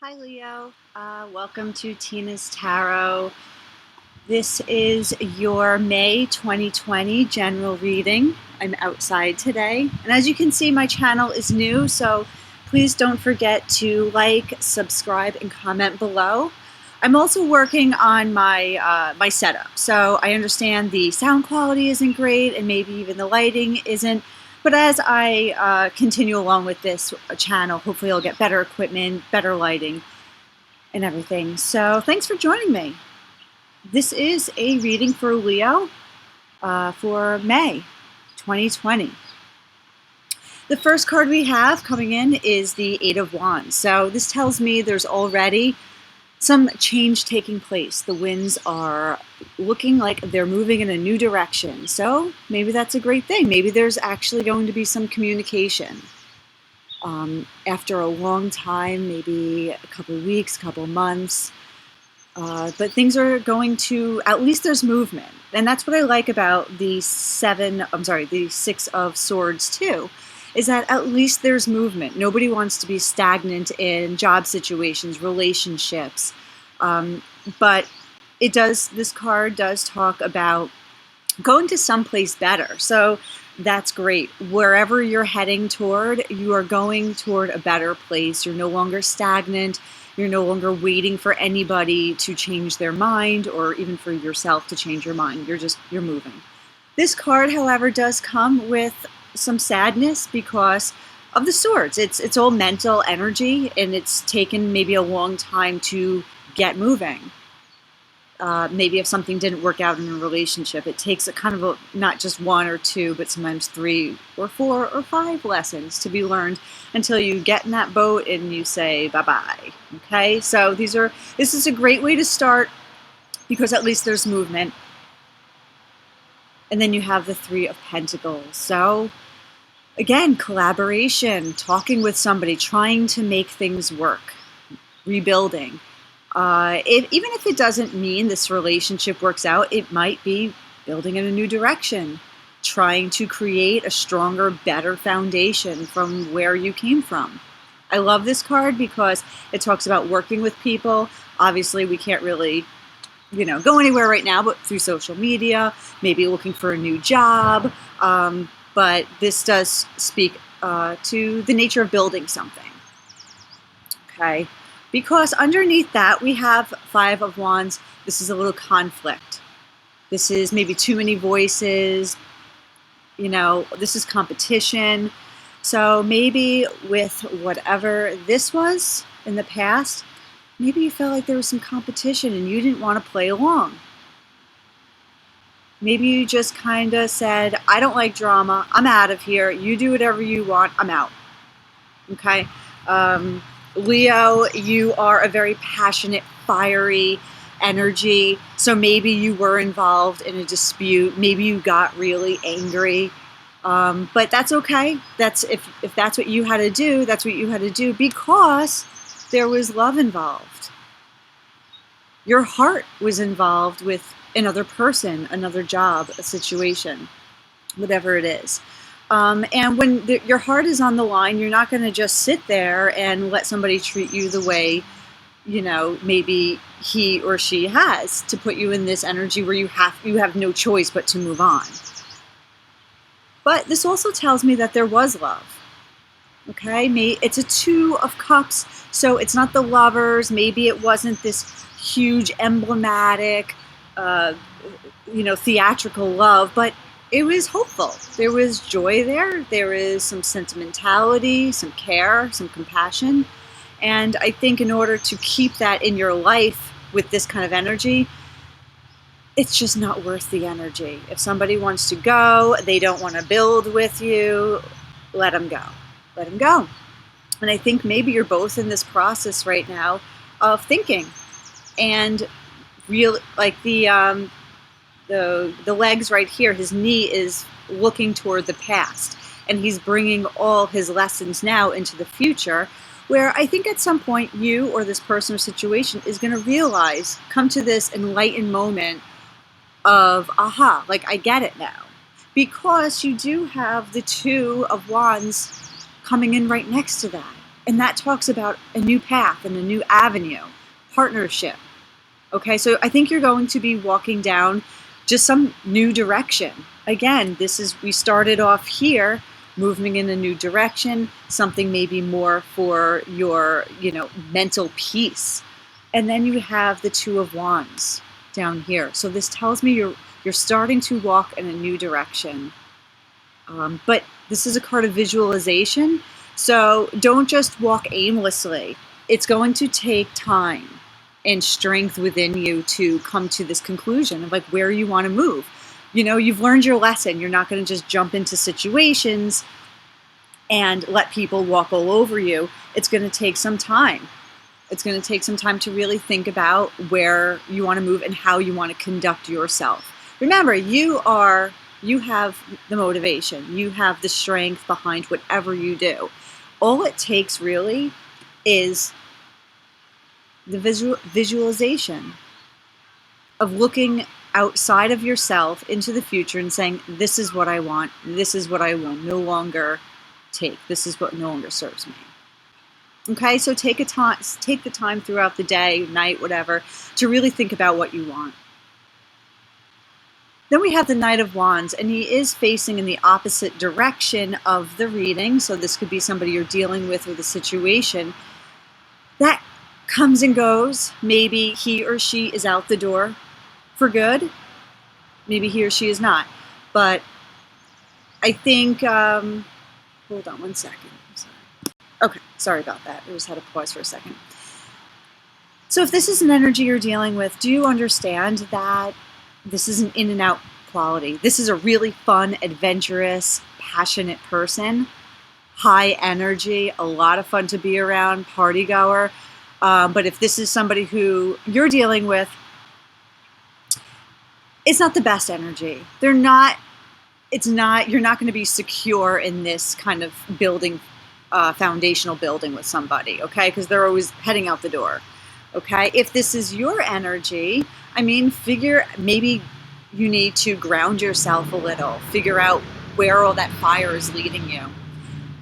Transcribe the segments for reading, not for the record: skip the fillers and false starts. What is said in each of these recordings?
Hi, Leo. Welcome to Tina's Tarot. This is your May 2020 general reading. I'm outside today. And as you can see, my channel is new, so please don't forget to like, subscribe, and comment below. I'm also working on my setup. So I understand the sound quality isn't great and maybe even the lighting isn't. But as I continue along with this channel, hopefully I'll get better equipment, better lighting, and everything. So thanks for joining me. This is a reading for Leo for May 2020. The first card we have coming in is the Eight of Wands. So this tells me there's already some change taking place. The winds are looking like they're moving in a new direction. So maybe that's a great thing. Maybe there's actually going to be some communication. After a long time, maybe a couple of weeks, couple of months, but things are going to, at least there's movement. And that's what I like about the Six of Swords too, is that at least there's movement. Nobody wants to be stagnant in job situations, relationships. But this card does talk about going to someplace better. So that's great. Wherever you're heading toward, you are going toward a better place. You're no longer stagnant. You're no longer waiting for anybody to change their mind or even for yourself to change your mind. You're moving. This card, however, does come with some sadness because of the swords. It's all mental energy, and it's taken maybe a long time to get moving. Maybe if something didn't work out in a relationship, it takes not just one or two, but sometimes 3 or 4 or 5 lessons to be learned until you get in that boat and you say bye-bye. Okay, so this is a great way to start because at least there's movement. And then you have the Three of Pentacles. So again, collaboration, talking with somebody, trying to make things work, rebuilding. Even if it doesn't mean this relationship works out, it might be building in a new direction, trying to create a stronger, better foundation from where you came from. I love this card because it talks about working with people. Obviously, we can't really, go anywhere right now, but through social media, maybe looking for a new job. But this does speak to the nature of building something. Okay. Because underneath that, we have Five of Wands. This is a little conflict. This is maybe too many voices. This is competition. So maybe with whatever this was in the past, maybe you felt like there was some competition and you didn't want to play along. Maybe you just kind of said, I don't like drama. I'm out of here. You do whatever you want. I'm out. Okay. Leo, you are a very passionate, fiery energy. So maybe you were involved in a dispute. Maybe you got really angry. But that's okay. If that's what you had to do, that's what you had to do because there was love involved. Your heart was involved with another person, another job, a situation, whatever it is. And when your heart is on the line, you're not going to just sit there and let somebody treat you the way, maybe he or she has, to put you in this energy where you have no choice but to move on. But this also tells me that there was love. Okay, it's a Two of Cups, so it's not the lovers. Maybe it wasn't this huge, emblematic, theatrical love, but it was hopeful. There was joy there. There is some sentimentality, some care, some compassion. And I think in order to keep that in your life with this kind of energy, it's just not worth the energy. If somebody wants to go, they don't want to build with you, let them go. Let them go. And I think maybe you're both in this process right now of thinking and the legs right here, his knee is looking toward the past, and he's bringing all his lessons now into the future, where I think at some point you or this person or situation is going to come to this enlightened moment of, aha, like I get it now. Because you do have the Two of Wands coming in right next to that. And that talks about a new path and a new avenue, partnership. Okay, so I think you're going to be walking down just some new direction. Again, we started off here, moving in a new direction, something maybe more for your, mental peace. And then you have the Two of Wands down here. So this tells me you're starting to walk in a new direction. But this is a card of visualization. So don't just walk aimlessly. It's going to take time and strength within you to come to this conclusion of like where you want to move. You've learned your lesson. You're not going to just jump into situations and let people walk all over you. It's going to take some time. It's going to take some time to really think about where you want to move and how you want to conduct yourself. Remember, you have the motivation. You have the strength behind whatever you do. All it takes really is the visualization of looking outside of yourself into the future and saying, this is what I want. This is what I will no longer take. This is what no longer serves me. Okay, so take the time throughout the day, night, whatever, to really think about what you want. Then we have the Knight of Wands, and he is facing in the opposite direction of the reading. So this could be somebody you're dealing with a situation that comes and goes. Maybe he or she is out the door for good. Maybe he or she is not. But I think, hold on one second. Okay, sorry about that. I just had to pause for a second. So if this is an energy you're dealing with, do you understand that this is an in and out quality? This is a really fun, adventurous, passionate person, high energy, a lot of fun to be around, party goer. But if this is somebody who you're dealing with, it's not the best energy. You're not going to be secure in this kind of building, foundational building with somebody, okay? Because they're always heading out the door, okay? If this is your energy, maybe you need to ground yourself a little, figure out where all that fire is leading you.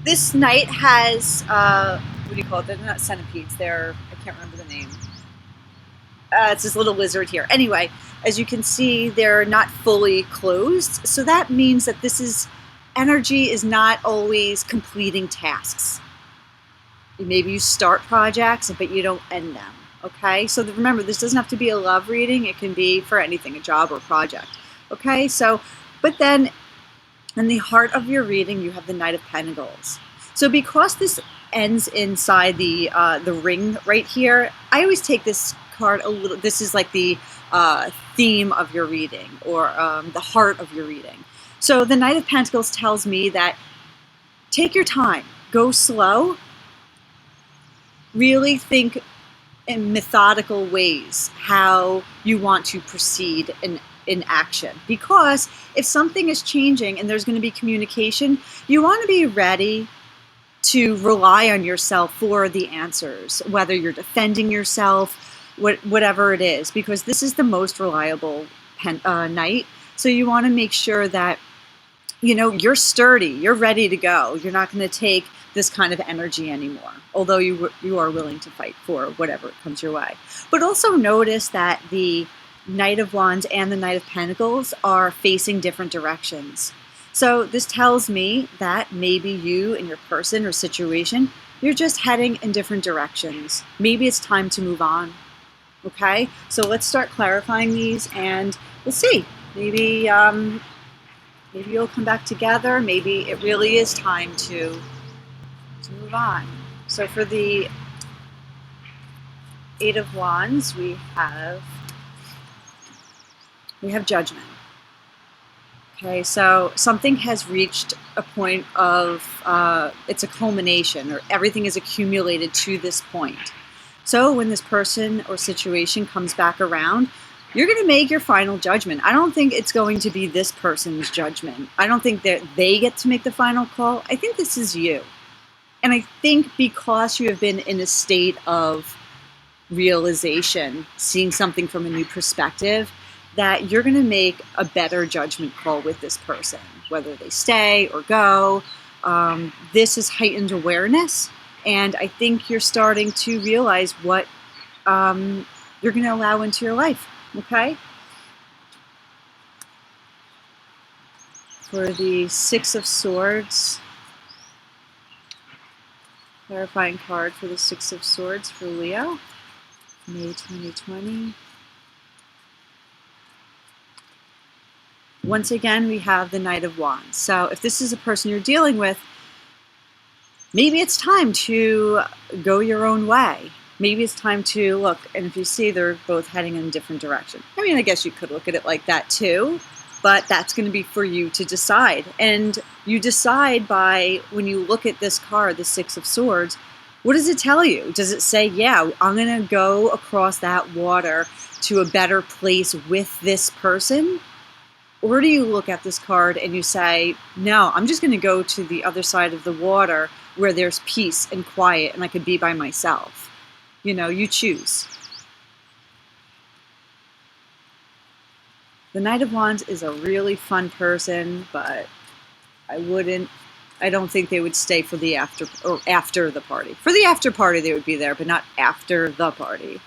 This knight has, what do you call it? They're not centipedes. I can't remember the name. It's this little lizard here. Anyway, as you can see, they're not fully closed. So that means that energy is not always completing tasks. Maybe you start projects, but you don't end them. Okay, so remember, this doesn't have to be a love reading. It can be for anything, a job or project. Okay, but then in the heart of your reading, you have the Knight of Pentacles. So because this ends inside the ring right here, I always take this card a little. This is like the theme of your reading, or the heart of your reading. So the Knight of Pentacles tells me that take your time, go slow, really think in methodical ways how you want to proceed in action. Because if something is changing and there's going to be communication, you want to be ready to rely on yourself for the answers, whether you're defending yourself, whatever it is, because this is the most reliable knight. So you want to make sure that you're sturdy, you're ready to go. You're not going to take this kind of energy anymore, although you are willing to fight for whatever comes your way. But also notice that the Knight of Wands and the Knight of Pentacles are facing different directions. So this tells me that maybe you and your person or situation, you're just heading in different directions. Maybe it's time to move on. Okay, so let's start clarifying these, and we'll see. Maybe you'll come back together. Maybe it really is time to move on. So for the Eight of Wands, we have Judgment. Okay, so something has reached a point of, it's a culmination, or everything is accumulated to this point. So when this person or situation comes back around, you're going to make your final judgment. I don't think it's going to be this person's judgment. I don't think that they get to make the final call. I think this is you. And I think because you have been in a state of realization, seeing something from a new perspective, that you're going to make a better judgment call with this person, whether they stay or go. This is heightened awareness. And I think you're starting to realize what you're going to allow into your life, okay? For the Six of Swords, clarifying card for the Six of Swords for Leo, May 2020. Once again, we have the Knight of Wands. So if this is a person you're dealing with, maybe it's time to go your own way. Maybe it's time to look, and if you see they're both heading in a different direction. I mean, I guess you could look at it like that too, but that's going to be for you to decide. And you decide by, when you look at this card, the Six of Swords, what does it tell you? Does it say, yeah, I'm going to go across that water to a better place with this person? Or do you look at this card and you say, no, I'm just going to go to the other side of the water where there's peace and quiet and I could be by myself? You know, you choose. The Knight of Wands is a really fun person, but I don't think they would stay for the after the party. For the after party, they would be there, but not after the party.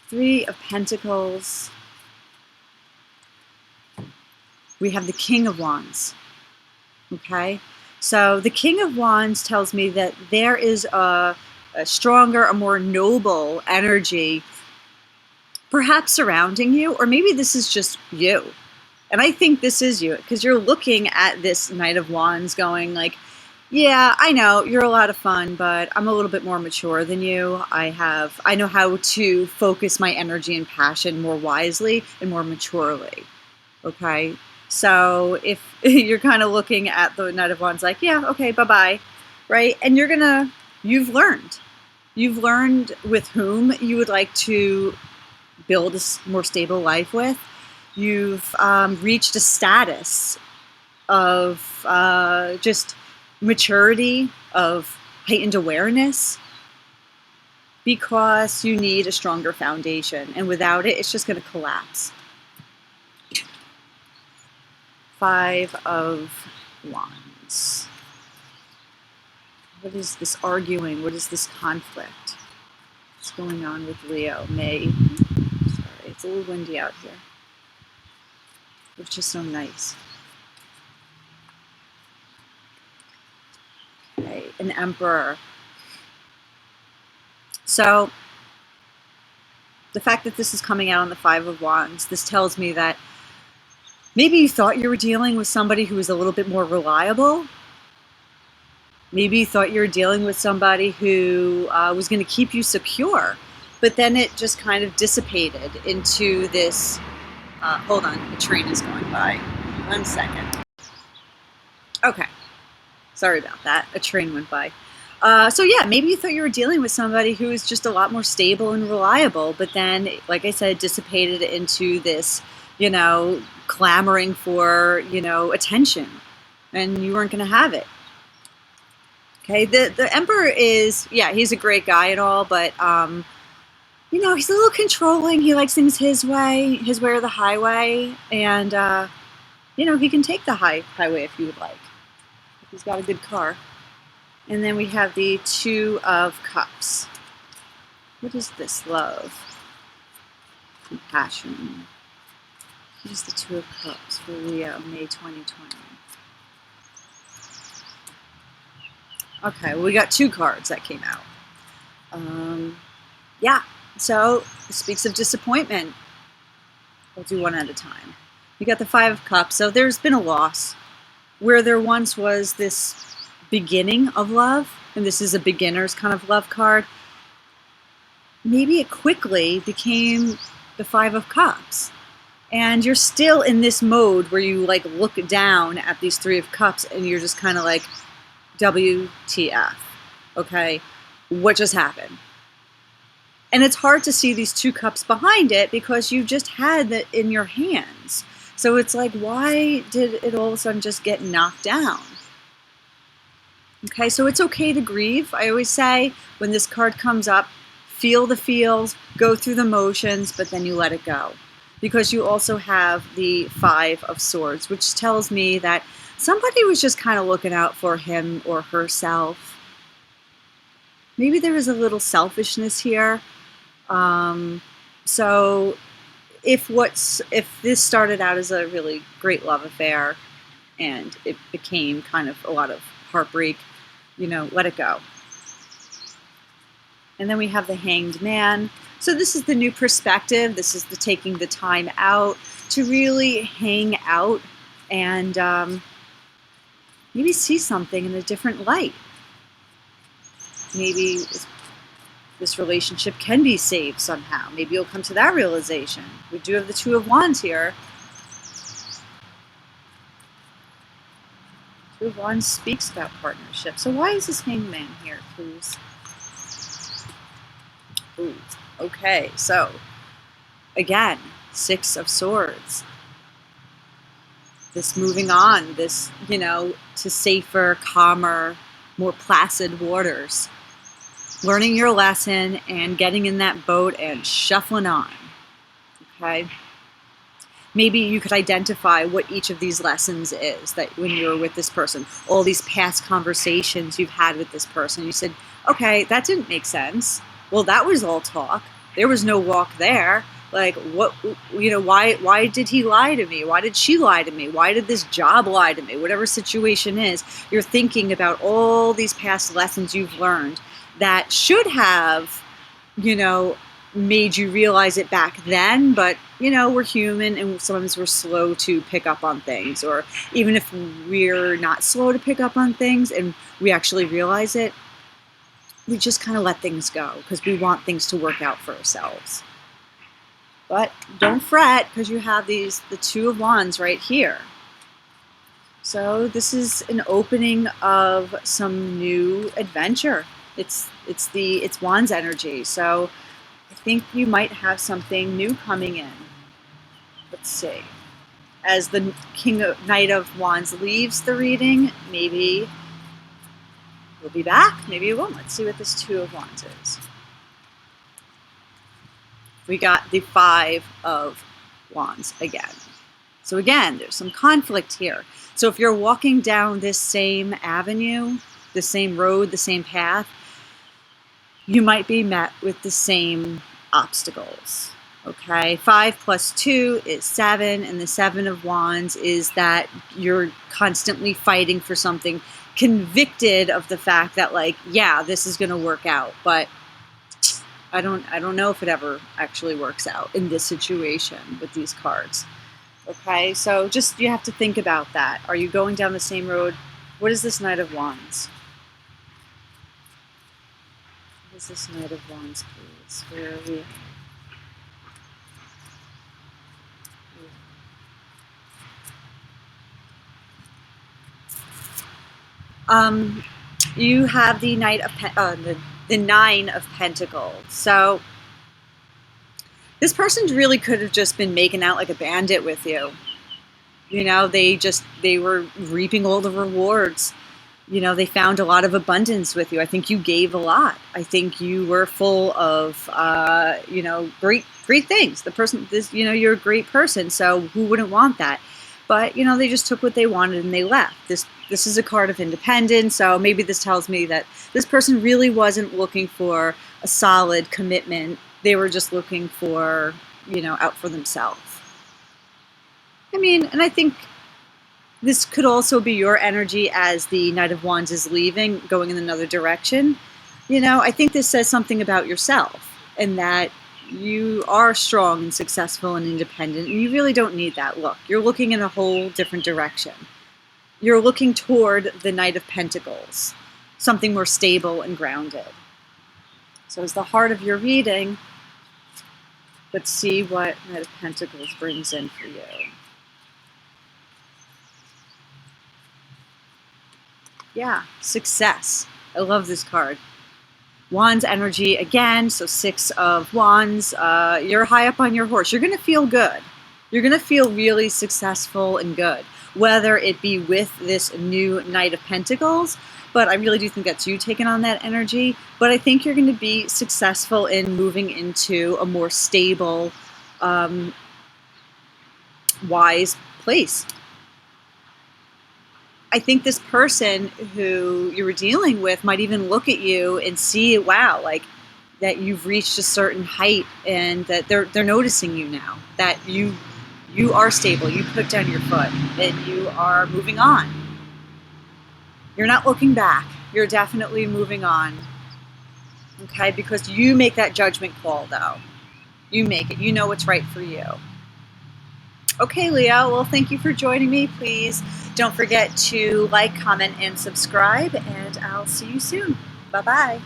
Three of Pentacles. We have the King of Wands, okay? So the King of Wands tells me that there is a stronger, a more noble energy perhaps surrounding you, or maybe this is just you. And I think this is you, because you're looking at this Knight of Wands going like, yeah, I know, you're a lot of fun, but I'm a little bit more mature than you. I know how to focus my energy and passion more wisely and more maturely, okay? So if you're kind of looking at the Knight of Wands like, yeah, okay, bye-bye, right? And you've learned with whom you would like to build a more stable life with. You've reached a status of just maturity, of heightened awareness, because you need a stronger foundation. And without it, it's just going to collapse. Five of Wands. What is this arguing? What is this conflict? What's going on with Leo? May. Sorry, it's a little windy out here. It's just so nice. Okay, an Emperor. So the fact that this is coming out on the Five of Wands, this tells me that maybe you thought you were dealing with somebody who was a little bit more reliable. Maybe you thought you were dealing with somebody who was going to keep you secure, but then it just kind of dissipated into this. Hold on, the train is going by. 1 second. Okay, sorry about that. A train went by. So yeah, maybe you thought you were dealing with somebody who is just a lot more stable and reliable, but then, like I said, dissipated into this, you know, clamoring for, you know, attention, and you weren't going to have it. Okay, the Emperor is, yeah, he's a great guy and all, but you know, he's a little controlling. He likes things his way or the highway, and you know, he can take the highway if you would like. If he's got a good car. And then we have the Two of Cups. What is this? Love, compassion. What is the Two of Cups for Leo, May 2020? Okay, well, we got two cards that came out. Yeah, so it speaks of disappointment. We'll do one at a time. You got the Five of Cups, so there's been a loss. Where there once was this beginning of love, and this is a beginner's kind of love card, maybe it quickly became the Five of Cups. And you're still in this mode where you like look down at these Three of Cups and you're just kind of like, WTF, okay, what just happened? And it's hard to see these two cups behind it because you just had that in your hands. So it's like, why did it all of a sudden just get knocked down? Okay, so it's okay to grieve. I always say when this card comes up, feel the feels, go through the motions, but then you let it go. Because you also have the Five of Swords, which tells me that somebody was just kind of looking out for him or herself. maybe there is a little selfishness here. So if this started out as a really great love affair and it became kind of a lot of heartbreak, let it go. And then we have the Hanged Man. So this is the new perspective. This is the taking the time out to really hang out and maybe see something in a different light. Maybe this relationship can be saved somehow. Maybe you'll come to that realization. We do have the Two of Wands here. Two of Wands speaks about partnership. So why is this Hanged Man here, please? Ooh, okay, so again, Six of Swords. This moving on, this, to safer, calmer, more placid waters. Learning your lesson and getting in that boat and shuffling on, okay? Maybe you could identify what each of these lessons is that when you're with this person, all these past conversations you've had with this person, you said, okay, that didn't make sense. Well, that was all talk. There was no walk there. Like, what, why did he lie to me? Why did she lie to me? Why did this job lie to me? Whatever situation is, you're thinking about all these past lessons you've learned that should have, made you realize it back then, but, we're human and sometimes we're slow to pick up on things. Or even if we're not slow to pick up on things and we actually realize it, we just kind of let things go because we want things to work out for ourselves. But don't fret because you have the Two of Wands right here. So this is an opening of some new adventure. It's Wands energy. So I think you might have something new coming in. Let's see. As the Knight of Wands leaves the reading, maybe we'll be back. Maybe it won't. Let's see what this Two of Wands is. We got the Five of Wands again. So again, there's some conflict here. So if you're walking down this same avenue, the same road, the same path, you might be met with the same obstacles. Okay, 5 plus 2 is 7, and the Seven of Wands is that you're constantly fighting for something, convicted of the fact that, like, yeah, this is going to work out, but I don't know if it ever actually works out in this situation with these cards. Okay, so just you have to think about that. Are you going down the same road? What is this Knight of Wands? What is this Knight of Wands, please? Where are we? You have the the Nine of Pentacles. So this person really could have just been making out like a bandit with you. They were reaping all the rewards. They found a lot of abundance with you. I think you gave a lot. I think you were full of, great things. You're a great person. So who wouldn't want that? But, they just took what they wanted and they left. This is a card of independence. So maybe this tells me that this person really wasn't looking for a solid commitment. They were just looking for, out for themselves. And I think this could also be your energy as the Knight of Wands is leaving, going in another direction. I think this says something about yourself and that you are strong and successful and independent, and you really don't need that look. You're looking in a whole different direction. You're looking toward the Knight of Pentacles, something more stable and grounded. So as the heart of your reading, let's see what Knight of Pentacles brings in for you. Yeah, success. I love this card. Wands energy again, so Six of Wands. You're high up on your horse. You're going to feel good. You're going to feel really successful and good, whether it be with this new Knight of Pentacles, but I really do think that's you taking on that energy. But I think you're going to be successful in moving into a more stable, wise place. I think this person who you were dealing with might even look at you and see, wow, like that you've reached a certain height, and that they're noticing you now, that you are stable, you put down your foot, and you are moving on. You're not looking back. You're definitely moving on. Okay, because you make that judgment call though. You make it. You know what's right for you. Okay, Leo, well, thank you for joining me. Please don't forget to like, comment, and subscribe, and I'll see you soon. Bye-bye.